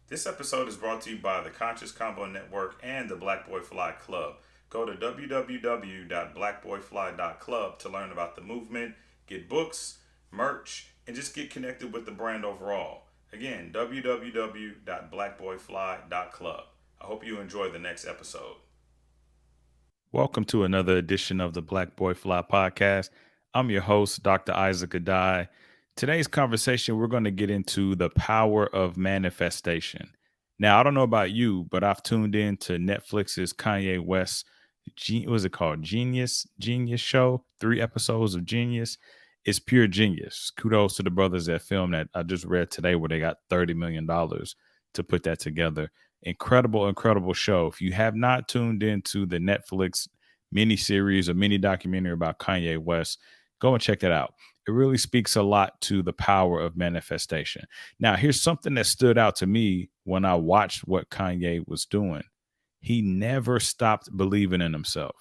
This episode is brought to you by the Conscious Combo Network and the Black Boy Fly Club. Go to www.blackboyfly.club to learn about the movement, get books, merch, and just get connected with the brand overall. Again, www.blackboyfly.club. I hope you enjoy the next episode. Welcome to another edition of the Black Boy Fly podcast. I'm your host, Dr. Isaac Addae. Today's conversation, we're going to get into the power of manifestation. Now, I don't know about you, but I've tuned in to Netflix's Kanye West, what was it called? Genius show, 3 episodes of Genius. It's pure genius. Kudos to the brothers that filmed that. I just read today where they got $30 million to put that together. Incredible show. If you have not tuned into the Netflix mini series or mini documentary about Kanye West, go and check that out. It really speaks a lot to the power of manifestation. Now, here's something that stood out to me when I watched what Kanye was doing. He never stopped believing in himself.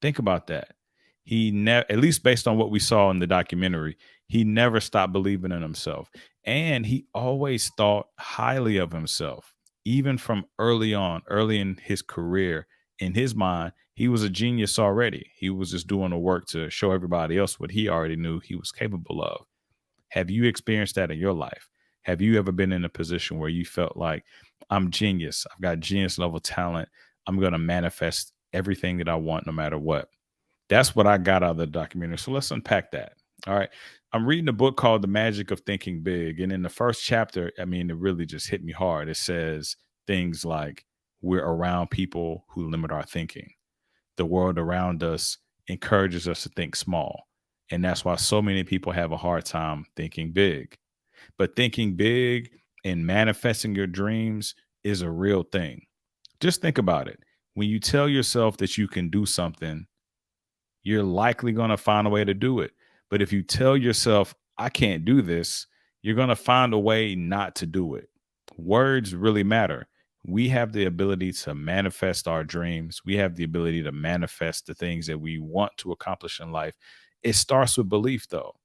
Think about that. He never, at least based on what we saw in the documentary, he never stopped believing in himself. And he always thought highly of himself, even from early on, early in his career. In his mind, he was a genius already. He was just doing the work to show everybody else what he already knew he was capable of. Have you experienced that in your life? Have you ever been in a position where you felt like, I'm genius, I've got genius level talent, I'm going to manifest everything that I want no matter what? That's what I got out of the documentary. So let's unpack that. All right. I'm reading a book called The Magic of Thinking Big. And in the first chapter, I mean, it really just hit me hard. It says things like, we're around people who limit our thinking. The world around us encourages us to think small. And that's why so many people have a hard time thinking big. But thinking big and manifesting your dreams is a real thing. Just think about it. When you tell yourself that you can do something, you're likely going to find a way to do it. But if you tell yourself, I can't do this, you're going to find a way not to do it. Words really matter. We have the ability to manifest our dreams. We have the ability to manifest the things that we want to accomplish in life. It starts with belief, though.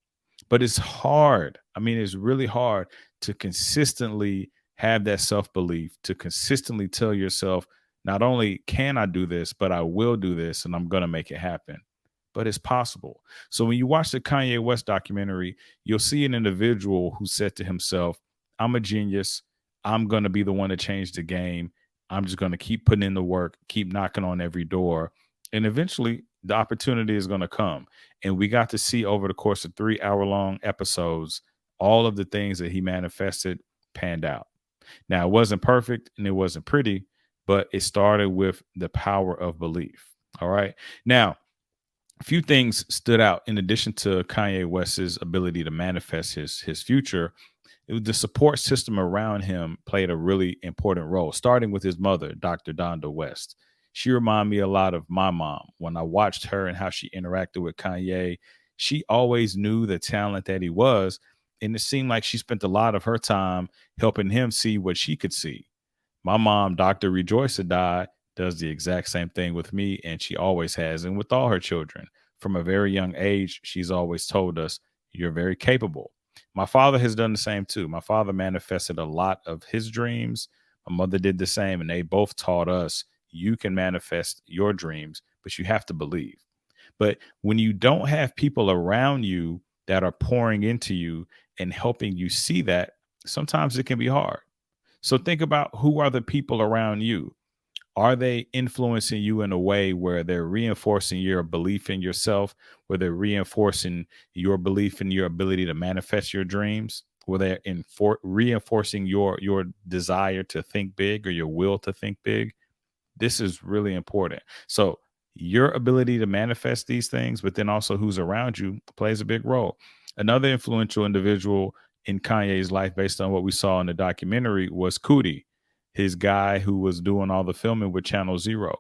But it's hard. I mean, it's really hard to consistently have that self belief, to consistently tell yourself, not only can I do this, but I will do this and I'm going to make it happen. But it's possible. So when you watch the Kanye West documentary, you'll see an individual who said to himself, I'm a genius. I'm going to be the one to change the game. I'm just going to keep putting in the work, keep knocking on every door. And eventually the opportunity is going to come. And we got to see over the course of 3 hour long episodes, all of the things that he manifested panned out. Now, it wasn't perfect and it wasn't pretty, but it started with the power of belief. All right. Now, a few things stood out in addition to Kanye West's ability to manifest his future. The support system around him played a really important role, starting with his mother, Dr. Donda West. She reminded me a lot of my mom. When I watched her and how she interacted with Kanye, she always knew the talent that he was. And it seemed like she spent a lot of her time helping him see what she could see. My mom, Dr. Rejoice Addae, does the exact same thing with me, and she always has, and with all her children. From a very young age, she's always told us, you're very capable. My father has done the same too. My father manifested a lot of his dreams. My mother did the same, and they both taught us you can manifest your dreams, but you have to believe. But when you don't have people around you that are pouring into you and helping you see that, sometimes it can be hard. So think about who are the people around you. Are they influencing you in a way where they're reinforcing your belief in yourself, where they're reinforcing your belief in your ability to manifest your dreams, where they're reinforcing your desire to think big or your will to think big? This is really important. So your ability to manifest these things, but then also who's around you plays a big role. Another influential individual in Kanye's life, based on what we saw in the documentary, was Cootie, his guy who was doing all the filming with Channel Zero.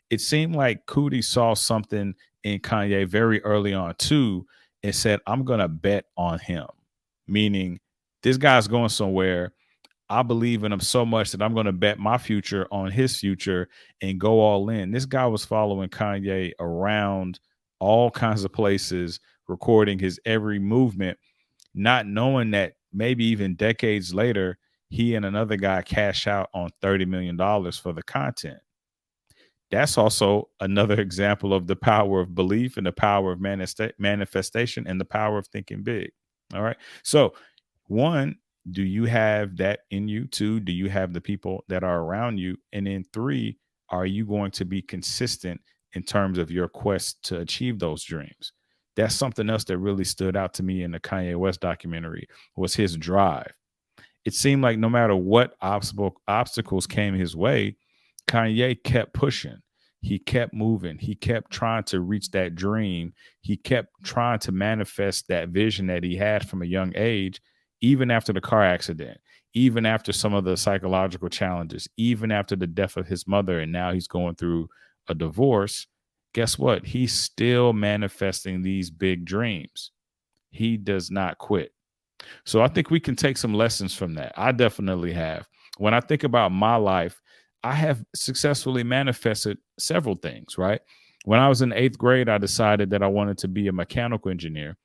It seemed like Cootie saw something in Kanye very early on too and said, I'm going to bet on him, meaning this guy's going somewhere. I believe in him so much that I'm going to bet my future on his future and go all in. This guy was following Kanye around all kinds of places, recording his every movement, not knowing that maybe even decades later, he and another guy cash out on $30 million for the content. That's also another example of the power of belief and the power of manifestation and the power of thinking big. All right. So, one, do you have that in you? Two, do you have the people that are around you? And then three, are you going to be consistent in terms of your quest to achieve those dreams? That's something else that really stood out to me in the Kanye West documentary was his drive. It seemed like no matter what obstacles came his way, Kanye kept pushing. He kept moving. He kept trying to reach that dream. He kept trying to manifest that vision that he had from a young age, even after the car accident, even after some of the psychological challenges, even after the death of his mother. And now he's going through a divorce. Guess what? He's still manifesting these big dreams. He does not quit. So I think we can take some lessons from that. I definitely have. When I think about my life, I have successfully manifested several things, right? When I was in eighth grade, I decided that I wanted to be a mechanical engineer.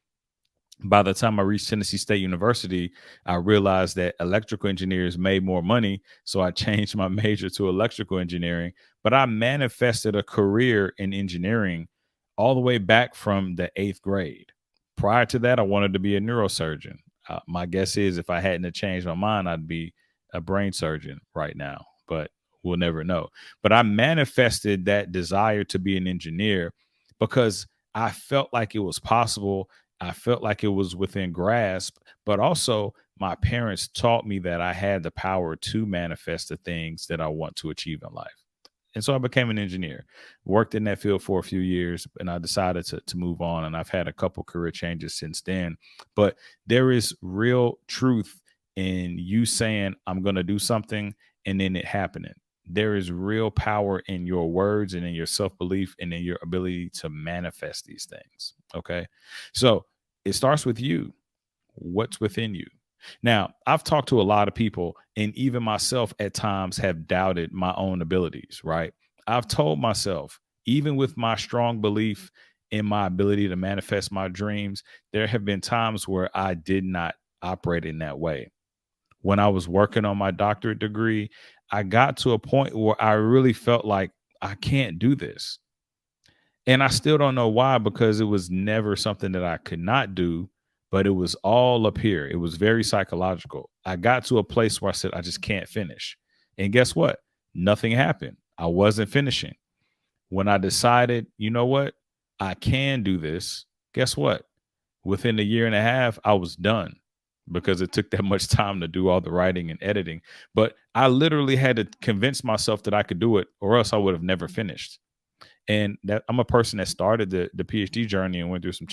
By the time I reached Tennessee State University, I realized that electrical engineers made more money. So I changed my major to electrical engineering. But I manifested a career in engineering all the way back from the eighth grade. Prior to that, I wanted to be a neurosurgeon. My guess is if I hadn't have changed my mind, I'd be a brain surgeon right now. But we'll never know. But I manifested that desire to be an engineer because I felt like it was possible. I felt like it was within grasp, but also my parents taught me that I had the power to manifest the things that I want to achieve in life. And so I became an engineer, worked in that field for a few years, and I decided to move on. And I've had a couple career changes since then. But there is real truth in you saying, I'm going to do something and then it happening. There is real power in your words and in your self belief and in your ability to manifest these things. Okay. So it starts with you. What's within you? Now, I've talked to a lot of people, and even myself at times have doubted my own abilities, right? I've told myself, even with my strong belief in my ability to manifest my dreams, there have been times where I did not operate in that way. When I was working on my doctorate degree, I got to a point where I really felt like I can't do this. And I still don't know why, because it was never something that I could not do, but it was all up here. It was very psychological. I got to a place where I said, I just can't finish. And guess what? Nothing happened. I wasn't finishing. When I decided, you know what? I can do this. Guess what? Within a year and a half, I was done because it took that much time to do all the writing and editing. But I literally had to convince myself that I could do it, or else I would have never finished. And that I'm a person that started the PhD journey and went through some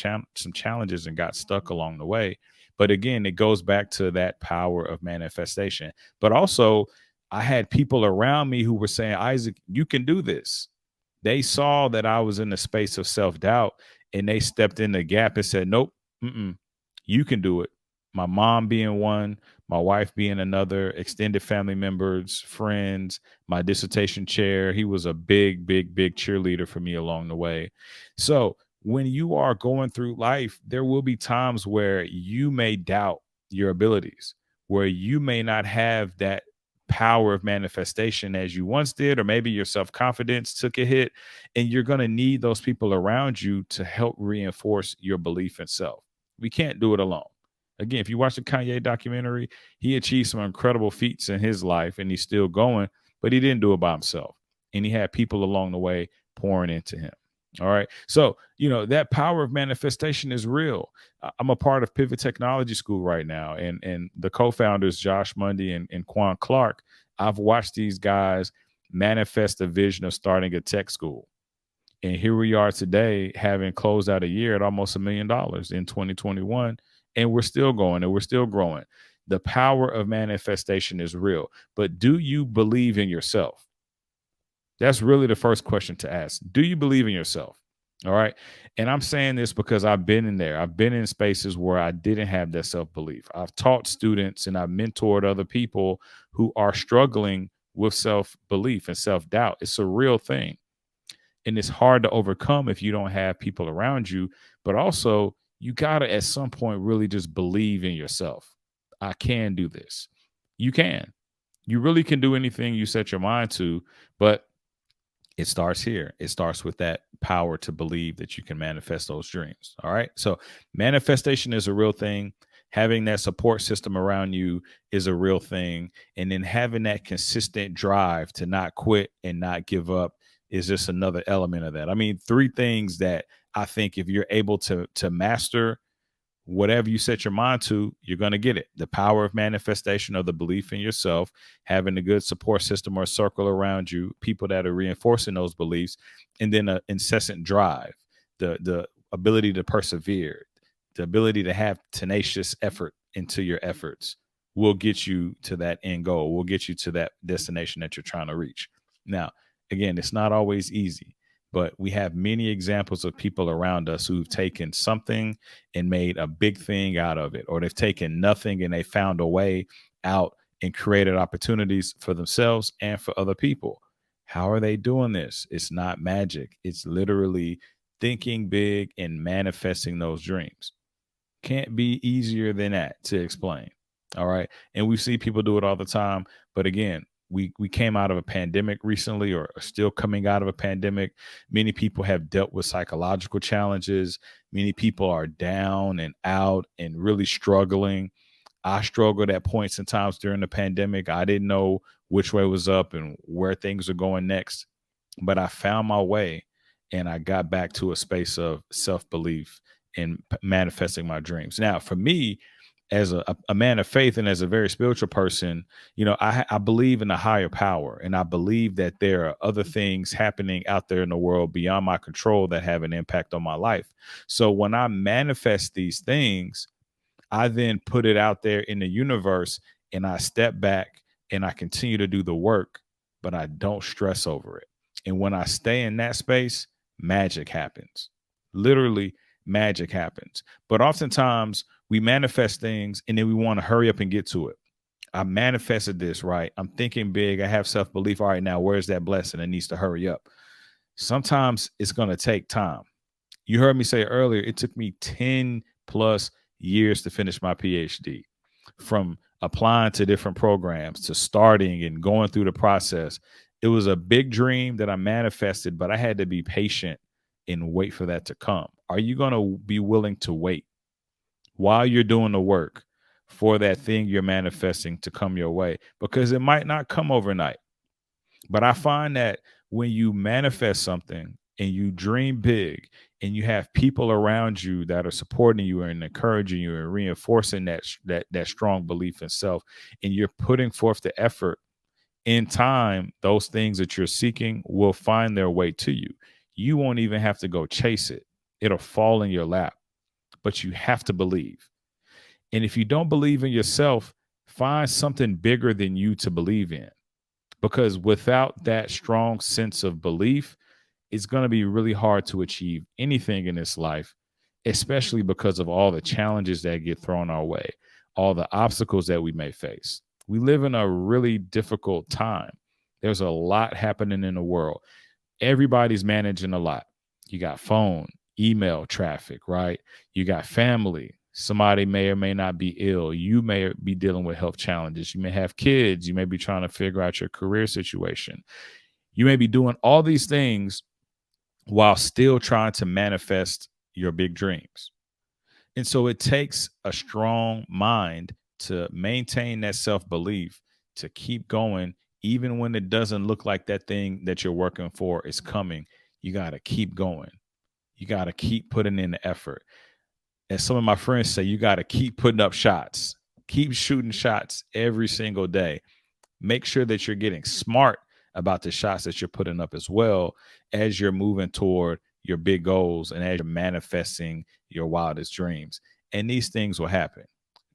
challenges and got stuck along the way. But again, it goes back to that power of manifestation. But also, I had people around me who were saying, Isaac, you can do this. They saw that I was in the space of self-doubt and they stepped in the gap and said, nope, you can do it. My mom being one, my wife being another, extended family members, friends, my dissertation chair. He was a big, big, big cheerleader for me along the way. So when you are going through life, there will be times where you may doubt your abilities, where you may not have that power of manifestation as you once did, or maybe your self-confidence took a hit, and you're going to need those people around you to help reinforce your belief in self. We can't do it alone. Again, if you watch the Kanye documentary, he achieved some incredible feats in his life and he's still going, but he didn't do it by himself. And he had people along the way pouring into him. All right. So, that power of manifestation is real. I'm a part of Pivot Technology School right now. And the co-founders, Josh Mundy and Quan Clark, I've watched these guys manifest the vision of starting a tech school. And here we are today, having closed out a year at almost $1 million in 2021. And we're still going and we're still growing. The power of manifestation is real. But do you believe in yourself? That's really the first question to ask. Do you believe in yourself? All right. And I'm saying this because I've been in there. I've been in spaces where I didn't have that self-belief. I've taught students and I've mentored other people who are struggling with self-belief and self-doubt. It's a real thing. And it's hard to overcome if you don't have people around you. But also, you got to, at some point, really just believe in yourself. I can do this. You can. You really can do anything you set your mind to, but it starts here. It starts with that power to believe that you can manifest those dreams. All right. So, manifestation is a real thing. Having that support system around you is a real thing. And then having that consistent drive to not quit and not give up is just another element of that. I mean, three things that I think if you're able to master whatever you set your mind to, you're going to get it. The power of manifestation or the belief in yourself, having a good support system or circle around you, people that are reinforcing those beliefs, and then an incessant drive, the ability to persevere, the ability to have tenacious effort into your efforts will get you to that end goal, will get you to that destination that you're trying to reach. Now, again, it's not always easy, but we have many examples of people around us who've taken something and made a big thing out of it, or they've taken nothing and they found a way out and created opportunities for themselves and for other people. How are they doing this? It's not magic. It's literally thinking big and manifesting those dreams. Can't be easier than that to explain. All right. And we see people do it all the time. But again, we came out of a pandemic recently or are still coming out of a pandemic. Many people have dealt with psychological challenges. Many people are down and out and really struggling. I struggled at points and times during the pandemic. I didn't know which way was up and where things are going next, but I found my way and I got back to a space of self belief and manifesting my dreams. Now, for me, as a man of faith and as a very spiritual person, I believe in a higher power, and I believe that there are other things happening out there in the world beyond my control that have an impact on my life. So when I manifest these things, I then put it out there in the universe and I step back and I continue to do the work, but I don't stress over it. And when I stay in that space, magic happens. Literally, magic happens. But oftentimes we manifest things and then we want to hurry up and get to it. I manifested this, right? I'm thinking big. I have self belief. All right, now where's that blessing? It needs to hurry up. Sometimes it's going to take time. You heard me say earlier, it took me 10 plus years to finish my PhD, from applying to different programs to starting and going through the process. It was a big dream that I manifested, but I had to be patient and wait for that to come. Are you going to be willing to wait while you're doing the work for that thing you're manifesting to come your way? Because it might not come overnight. But I find that when you manifest something and you dream big and you have people around you that are supporting you and encouraging you and reinforcing that strong belief in self, and you're putting forth the effort, in time, those things that you're seeking will find their way to you. You won't even have to go chase it. It'll fall in your lap, but you have to believe. And if you don't believe in yourself, find something bigger than you to believe in, because without that strong sense of belief, it's going to be really hard to achieve anything in this life, especially because of all the challenges that get thrown our way, all the obstacles that we may face. We live in a really difficult time. There's a lot happening in the world. Everybody's managing a lot. You got phone, email traffic, right? You got family. Somebody may or may not be ill. You may be dealing with health challenges. You may have kids. You may be trying to figure out your career situation. You may be doing all these things while still trying to manifest your big dreams. And so it takes a strong mind to maintain that self-belief, to keep going, even when it doesn't look like that thing that you're working for is coming. You got to keep going. You got to keep putting in the effort. As some of my friends say, you got to keep putting up shots, keep shooting shots every single day. Make sure that you're getting smart about the shots that you're putting up as well, as you're moving toward your big goals and as you're manifesting your wildest dreams. And these things will happen.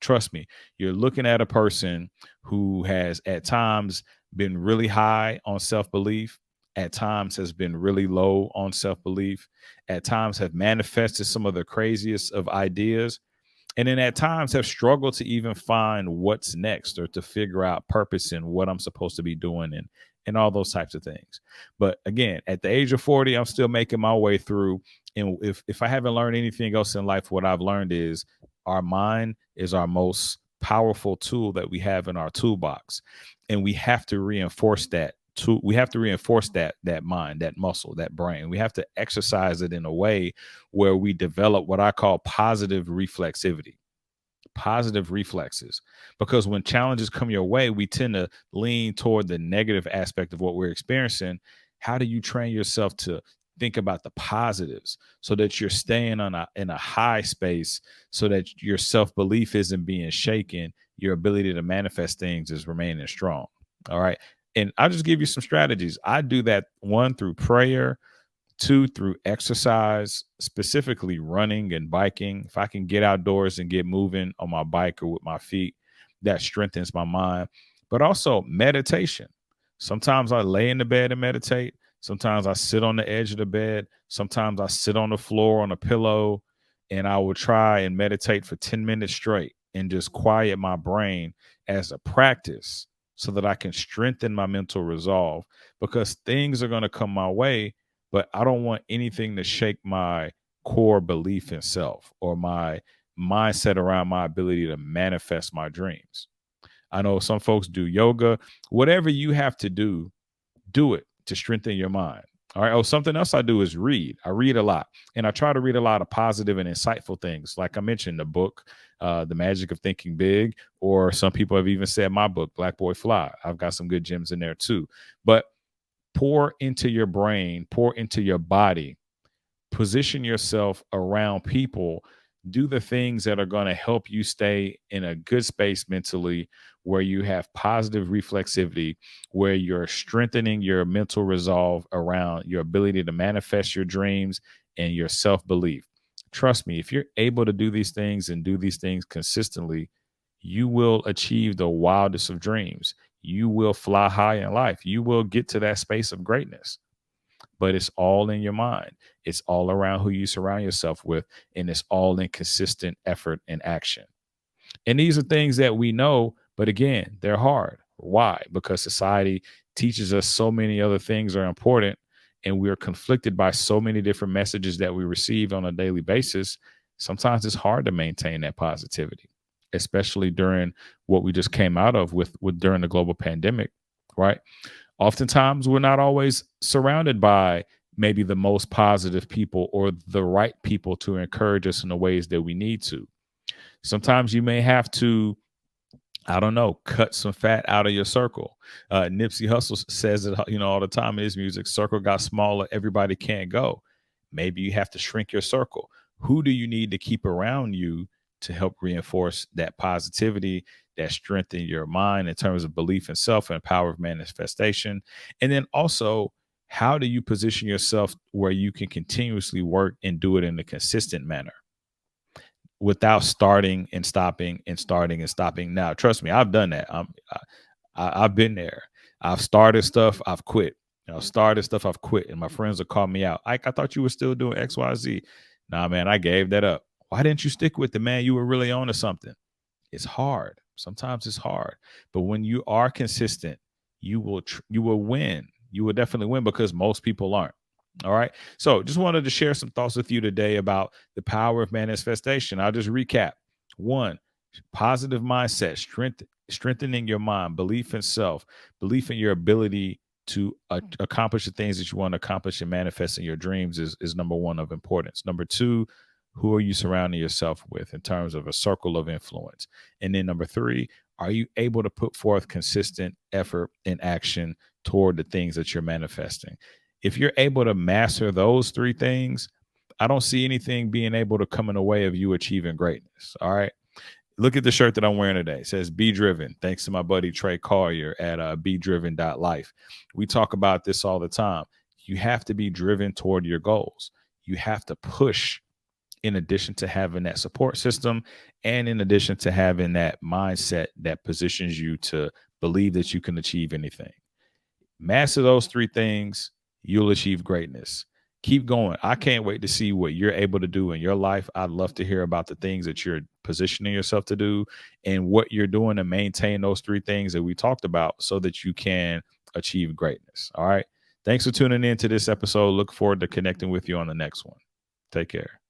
Trust me, you're looking at a person who has at times been really high on self-belief, at times has been really low on self-belief, at times have manifested some of the craziest of ideas, and then at times have struggled to even find what's next or to figure out purpose and what I'm supposed to be doing and all those types of things. But again, at the age of 40, I'm still making my way through. And if I haven't learned anything else in life, what I've learned is our mind is our most powerful tool that we have in our toolbox, and we have to reinforce that tool. We have to reinforce that mind, that muscle, that brain. We have to exercise it in a way where we develop what I call positive reflexivity, positive reflexes, because when challenges come your way, we tend to lean toward the negative aspect of what we're experiencing. How do you train yourself to think about the positives so that you're staying in a high space, so that your self-belief isn't being shaken, your ability to manifest things is remaining strong? All right. And I'll just give you some strategies. I do that, one, through prayer, two, through exercise, specifically running and biking. If I can get outdoors and get moving on my bike or with my feet, that strengthens my mind. But also meditation. Sometimes I lay in the bed and meditate. Sometimes I sit on the edge of the bed. Sometimes I sit on the floor on a pillow, and I will try and meditate for 10 minutes straight and just quiet my brain as a practice so that I can strengthen my mental resolve, because things are going to come my way, but I don't want anything to shake my core belief in self or my mindset around my ability to manifest my dreams. I know some folks do yoga. Whatever you have to do it to strengthen your mind. All right. Oh, something else I do is read. I read a lot, and I try to read a lot of positive and insightful things. Like I mentioned, the book, The Magic of Thinking Big, or some people have even said my book, Black Boy Fly. I've got some good gems in there too. But pour into your brain, pour into your body, position yourself around people, do the things that are going to help you stay in a good space mentally, where you have positive reflexivity, where you're strengthening your mental resolve around your ability to manifest your dreams and your self-belief. Trust me, if you're able to do these things and do these things consistently, you will achieve the wildest of dreams. You will fly high in life. You will get to that space of greatness. But it's all in your mind. It's all around who you surround yourself with, and it's all in consistent effort and action. And these are things that we know, but again, they're hard. Why? Because society teaches us so many other things are important, and we're conflicted by so many different messages that we receive on a daily basis. Sometimes it's hard to maintain that positivity, especially during what we just came out of with during the global pandemic, right? Oftentimes we're not always surrounded by maybe the most positive people or the right people to encourage us in the ways that we need to. Sometimes you may have to, I don't know, cut some fat out of your circle. Nipsey Hussle says it, all the time in his music. Circle got smaller, everybody can't go. Maybe you have to shrink your circle. Who do you need to keep around you to help reinforce that positivity, that strengthen your mind in terms of belief in self and power of manifestation? And then also, how do you position yourself where you can continuously work and do it in a consistent manner, without starting and stopping and starting and stopping? Now, trust me, I've done that. I've been there. I've started stuff, I've quit. I've started stuff, I've quit, and my friends will call me out. I thought you were still doing X, Y, Z. Nah, man, I gave that up. Why didn't you stick with it, man? You were really on to something. It's hard. Sometimes it's hard, but when you are consistent, you will win. You will definitely win, because most people aren't. All right. So just wanted to share some thoughts with you today about the power of manifestation. I'll just recap. One, positive mindset, strengthening your mind, belief in self, belief in your ability to accomplish the things that you want to accomplish and manifest in your dreams is number one of importance. Number two, who are you surrounding yourself with in terms of a circle of influence? And then number three, are you able to put forth consistent effort and action toward the things that you're manifesting? If you're able to master those three things, I don't see anything being able to come in the way of you achieving greatness. All right. Look at the shirt that I'm wearing today. It says Be Driven. Thanks to my buddy Trey Collier at bedriven.life. We talk about this all the time. You have to be driven toward your goals. You have to push, in addition to having that support system, and in addition to having that mindset that positions you to believe that you can achieve anything. Master those three things, you'll achieve greatness. Keep going. I can't wait to see what you're able to do in your life. I'd love to hear about the things that you're positioning yourself to do and what you're doing to maintain those three things that we talked about so that you can achieve greatness. All right. Thanks for tuning in to this episode. Look forward to connecting with you on the next one. Take care.